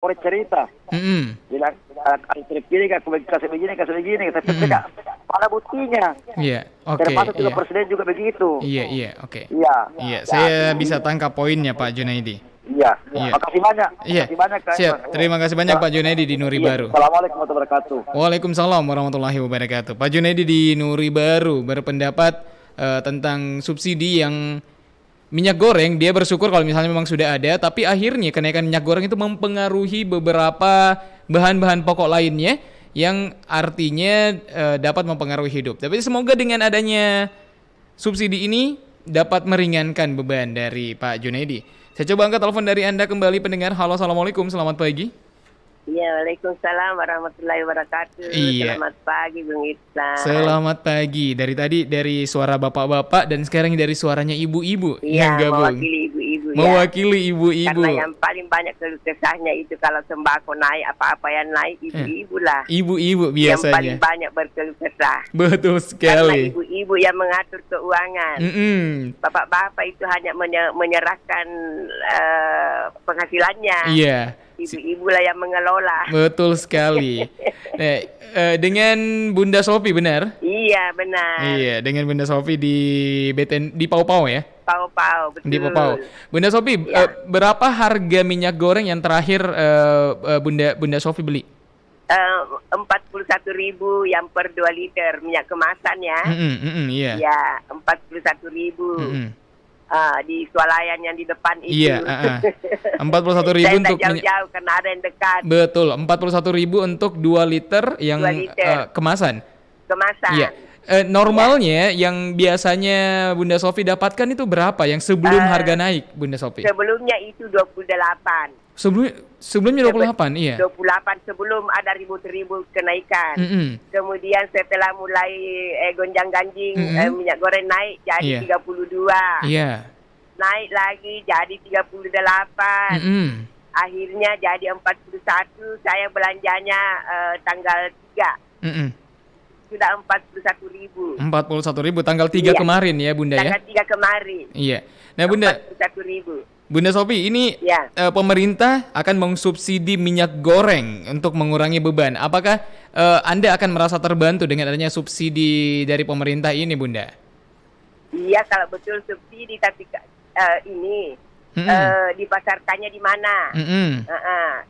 Orang cerita, bilang terpilih kasih begini, tapi tidak pada buktinya. Iya, oke. Termasuk juga Iya. presiden juga begitu. Iya, oke. Iya. Iya, saya bisa tangkap poinnya Pak Junaidi. Iya. Iya. Makasih banyak. Iya, Makasih banyak. Kak. siap. Terima kasih banyak Pak Junaidi di Nuri Iya. Baru. Assalamualaikum warahmatullahi wabarakatuh. Waalaikumsalam warahmatullahi wabarakatuh. Pak Junaidi di Nuri Baru berpendapat tentang subsidi yang minyak goreng. Dia bersyukur kalau misalnya memang sudah ada, tapi akhirnya kenaikan minyak goreng itu mempengaruhi beberapa bahan-bahan pokok lainnya yang artinya dapat mempengaruhi hidup. Tapi semoga dengan adanya subsidi ini dapat meringankan beban dari Pak Junaidi. Saya coba angkat telepon dari Anda kembali pendengar. Halo, assalamualaikum, selamat pagi. Iya, waalaikumsalam warahmatullahi wabarakatuh. Iya. Selamat pagi, Bung Ihsan. Selamat pagi. Dari tadi dari suara bapak-bapak dan sekarang dari suaranya ibu-ibu yang Iya, gabung. mewakili ibu-ibu ya. Mewakili ibu-ibu. Karena yang paling banyak keluh kesahnya itu kalau sembako naik, apa-apa yang naik, ibu-ibu lah. Ibu-ibu Yang paling biasanya. banyak berkeluh kesah. Betul Karena sekali. ibu-ibu yang mengatur keuangan. Bapak-bapak itu hanya menyerahkan penghasilannya. Iya. Ibu-ibu lah yang mengelola. Betul sekali. Nah, dengan Bunda Sofi benar? Iya, benar. Iya, dengan Bunda Sofi di Pau-Pau ya? Pau-Pau, betul. Di Pau-Pau. Bunda Sofi, Ya. berapa harga minyak goreng yang terakhir Bunda Sofi beli? 41.000 yang per 2 liter minyak kemasan ya. Iya. Ya, 41.000. Di swalayan yang di depan itu. Iya, 41.000 Saya untuk tak jauh-jauh karena ada yang dekat. Betul, 41.000 untuk 2 liter yang 2 liter. kemasan. Kemasan. Iya. Normalnya yang biasanya Bunda Sofi dapatkan itu berapa yang sebelum harga naik, Bunda Sofi? Sebelumnya itu 28. Sebelumnya 28, iya. 28 sebelum ada ribut-ribut kenaikan. Kemudian setelah mulai gonjang-ganjing minyak goreng naik jadi 32. Iya. Naik lagi jadi 38. Akhirnya jadi 41. Saya belanjanya tanggal 3. Sudah 41.000. 41.000 tanggal 3 kemarin ya, Bunda ya. Tanggal 3 kemarin. Iya. Nah, Bunda, 41.000. Bunda Sofi, ini Ya. Pemerintah akan mensubsidi minyak goreng untuk mengurangi beban. Apakah Anda akan merasa terbantu dengan adanya subsidi dari pemerintah ini, Bunda? Iya, kalau betul subsidi, tapi ini dipasarkannya di mana?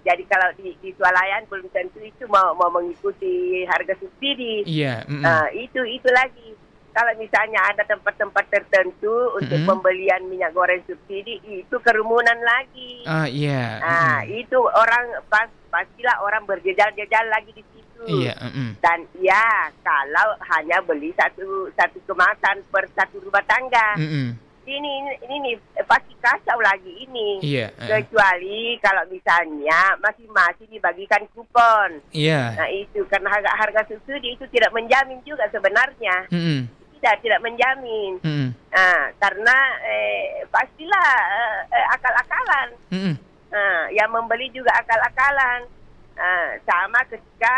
Jadi kalau di swalayan belum tentu itu mau mengikuti harga subsidi. Iya. Itu lagi. Kalau misalnya ada tempat-tempat tertentu untuk pembelian minyak goreng subsidi, itu kerumunan lagi. Iya. Itu orang pastilah orang berjejal-jejal lagi di situ. Iya. Dan ya kalau hanya beli satu kemasan per satu rumah tangga, ini pasti kacau lagi ini. Iya. Kecuali kalau misalnya masing-masing dibagikan kupon. Iya. Nah itu karena harga subsidi itu tidak menjamin juga sebenarnya. Tidak menjamin. Karena pastilah akal-akalan. Yang membeli juga akal-akalan. Sama ketika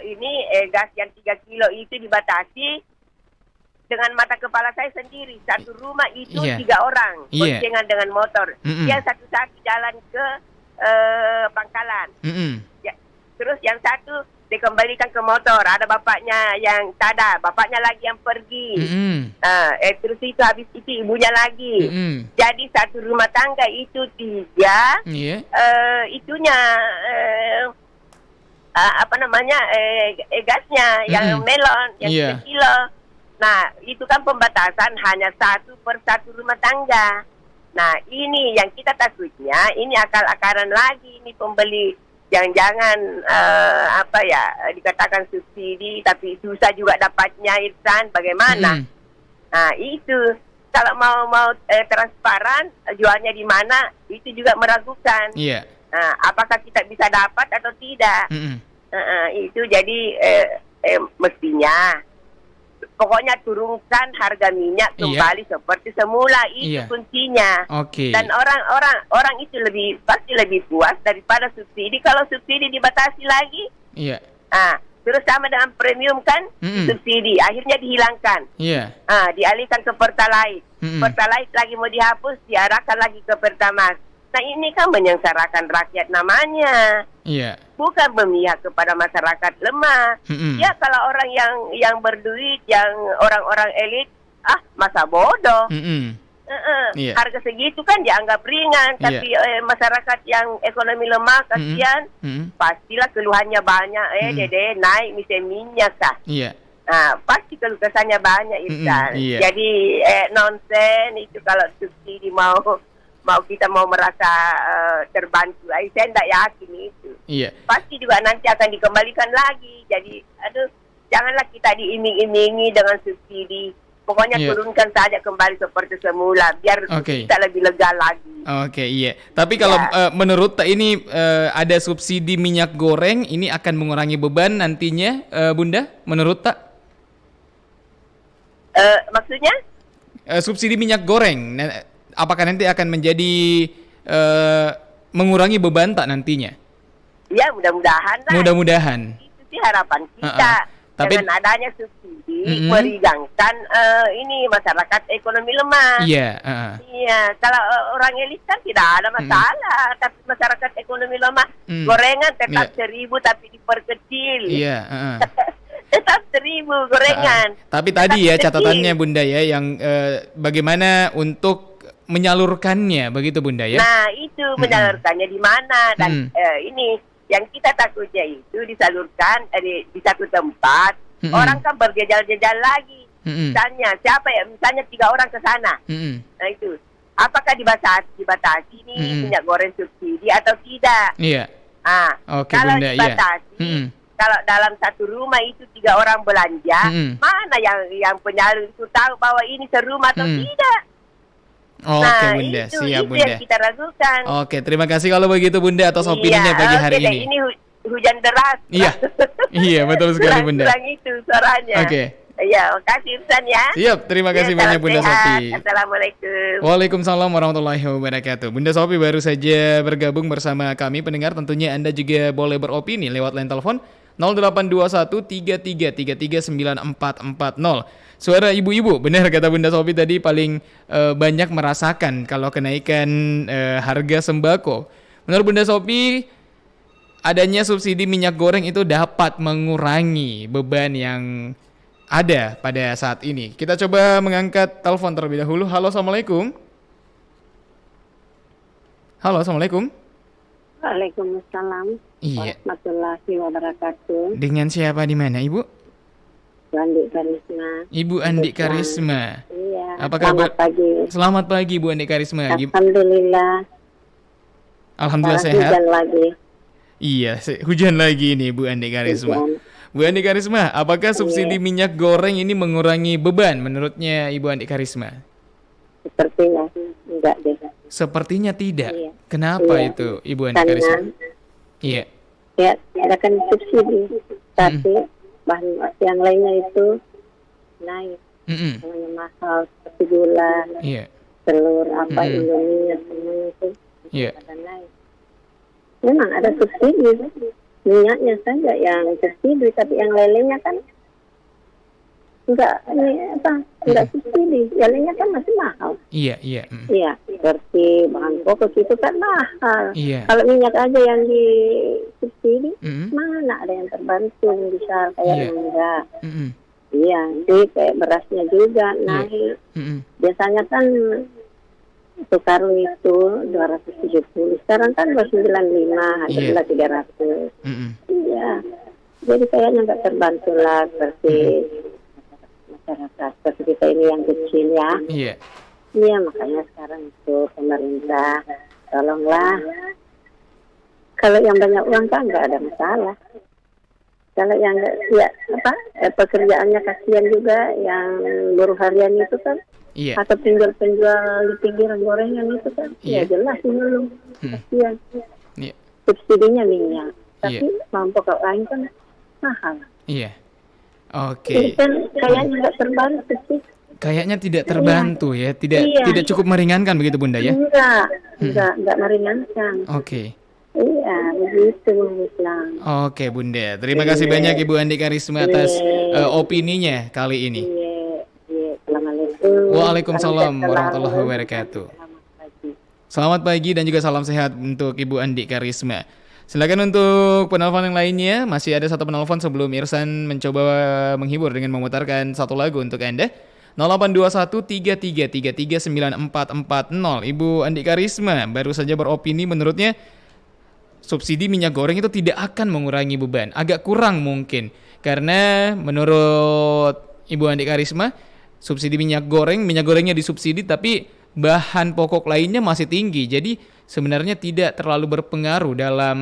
ini gas yang 3 kilo itu dibatasi, dengan mata kepala saya sendiri, satu rumah itu 3 orang boncengan dengan motor. Dia satu-satu jalan ke pangkalan. Ya, terus yang satu dikembalikan ke motor, ada bapaknya yang tada, bapaknya lagi yang pergi. Terus itu habis itu ibunya lagi. Jadi satu rumah tangga itu 3. Itunya gasnya yang melon yang 1 kilo. Nah itu kan pembatasan hanya 1 per 1 rumah tangga. Nah ini yang kita takutnya, ini akal-akalan lagi ini pembeli. Jangan-jangan dikatakan subsidi tapi susah juga dapatnya, Ihsan, bagaimana? Nah itu kalau mau transparan jualnya di mana, itu juga meragukan. Nah, apakah kita bisa dapat atau tidak? Itu jadi mestinya pokoknya turunkan harga minyak kembali seperti semula, itu kuncinya. Dan orang itu pasti lebih puas daripada subsidi. Kalau subsidi dibatasi lagi, terus sama dengan premium kan, subsidi akhirnya dihilangkan. Dialihkan ke Pertalite. Pertalite lagi mau dihapus, diarahkan lagi ke Pertamax. Nah ini kan menyengsarakan rakyat namanya. Iya. Bukan memihak kepada masyarakat lemah. Ya kalau orang yang berduit, yang orang-orang elit, masa bodoh. Iya. Harga segitu kan dianggap ringan, tapi masyarakat yang ekonomi lemah, kasihan, pastilah keluhannya banyak. Dede naik misalnya minyak kah. Iya. Nah, pasti keluh kesahnya banyak Irsan. Iya. Jadi nonsen itu kalau subsidi mau kita mau merasa terbantu. Saya tidak yakin itu. Iya. Pasti juga nanti akan dikembalikan lagi. Jadi, janganlah kita diiming-imingi dengan subsidi. Pokoknya turunkan saja kembali seperti semula, biar kita lebih lega lagi. Oke, iya. Tapi kalau menurut Tak ini ada subsidi minyak goreng, ini akan mengurangi beban nantinya, Bunda? Menurut Tak? Maksudnya? Subsidi minyak goreng. Apakah nanti akan menjadi mengurangi beban Tak nantinya? Ya, mudah-mudahan lah. Mudah-mudahan. Itu sih harapan kita. Tapi dengan adanya subsidi meringankan ini masyarakat ekonomi lemah. Iya. Iya, kalau orang elit kan tidak ada masalah, tapi masyarakat ekonomi lemah gorengan tetap 1.000 tapi diperkecil. Iya. Tetap 1.000 gorengan. Tapi tadi ya catatannya Bunda ya, yang bagaimana untuk menyalurkannya, begitu Bunda ya? Nah itu menyalurkannya di mana dan ini yang kita takutnya itu disalurkan di satu tempat, orang kan berjejal-jejal lagi. Misalnya misalnya 3 orang ke sana. Nah itu, apakah dibatasi nih minyak goreng subsidi atau tidak? Iya. Kalau Bunda, dibatasi, kalau dalam satu rumah itu 3 orang belanja, mana yang penyalur itu tahu bahwa ini serumah atau tidak? Bunda, siap itu Bunda. yang kita ragukan. Terima kasih kalau begitu Bunda atas opininya pagi hari ini. Ini hujan deras. Iya, betul sekali Bunda. Kurang itu suaranya. Iya, makasih Irsan ya. Siap, terima kasih banyak Bunda Sophie. Assalamualaikum. Waalaikumsalam warahmatullahi wabarakatuh. Bunda Sophie baru saja bergabung bersama kami pendengar. Tentunya Anda juga boleh beropini lewat line telepon 082133339440. Suara ibu-ibu, benar kata Bunda Sophie tadi, paling banyak merasakan kalau kenaikan harga sembako. Menurut Bunda Sophie, adanya subsidi minyak goreng itu dapat mengurangi beban yang ada pada saat ini. Kita coba mengangkat telepon terlebih dahulu. Halo, Assalamualaikum. Halo, Assalamualaikum. Waalaikumsalam. Warahmatullahi wabarakatuh. Dengan siapa di mana, Ibu? Andi Karisma. Ibu Andi Karisma. Iya. Apa kabar? Selamat pagi. Selamat pagi Bu Andi Karisma. Alhamdulillah. Alhamdulillah sehat. Hujan lagi. Iya, hujan lagi nih Bu Andi Karisma. Bu Andi Karisma, apakah subsidi minyak goreng ini mengurangi beban menurutnya Ibu Andi Karisma? Sepertinya enggak deh. Sepertinya tidak. Iya. Kenapa itu Ibu Andi Karisma? Iya. Ya, ada kan subsidi, tapi bahan yang lainnya itu naik. Namanya mahal seperti gula, telur, Indomie, semuanya itu ada naik. Memang ada subsidi, minyaknya saja yang subsidi, tapi yang lainnya kan enggak subsidi, yang lainnya kan masih mahal. Iya, seperti bahan pokok itu kan mahal. Kalau minyak aja yang disubsidi, mana ada yang terbantu, bisa kayak enggak. Iya, jadi kayak berasnya juga naik. Biasanya kan karung itu 270, sekarang kan 295, harganya 300. Iya, jadi kayaknya nggak terbantu lah seperti masyarakat seperti kita ini yang kecil ya. Iya, makanya sekarang itu pemerintah tolonglah. Kalau yang banyak uang kan nggak ada masalah. Kalau yang pekerjaannya kasihan juga, yang buruh harian itu kan, atau penjual-penjual di pinggiran gorengan itu kan, ya jelas belum kasihan. Subsidinya minyak, tapi mampu ke lain kan mahal. Iya. Oke. Kan kayaknya nggak terbantu sih. Kayaknya tidak terbantu ya, tidak cukup meringankan begitu Bunda ya? Enggak meringankan. Oke. Iya, begitu Islam. Oke Bunda, terima kasih banyak Ibu Andi Karisma atas opininya kali ini. Assalamualaikum. Waalaikumsalam warahmatullahi wabarakatuh. Selamat pagi dan juga salam sehat untuk Ibu Andi Karisma. Silakan untuk penelpon yang lainnya. Masih ada satu penelpon sebelum Irsan mencoba menghibur dengan memutarkan satu lagu untuk Anda. 082133339440. Ibu Andi Karisma baru saja beropini, menurutnya subsidi minyak goreng itu tidak akan mengurangi beban. Agak kurang mungkin. Karena menurut Ibu Andi Karisma, subsidi minyak gorengnya disubsidi tapi bahan pokok lainnya masih tinggi. Jadi sebenarnya tidak terlalu berpengaruh dalam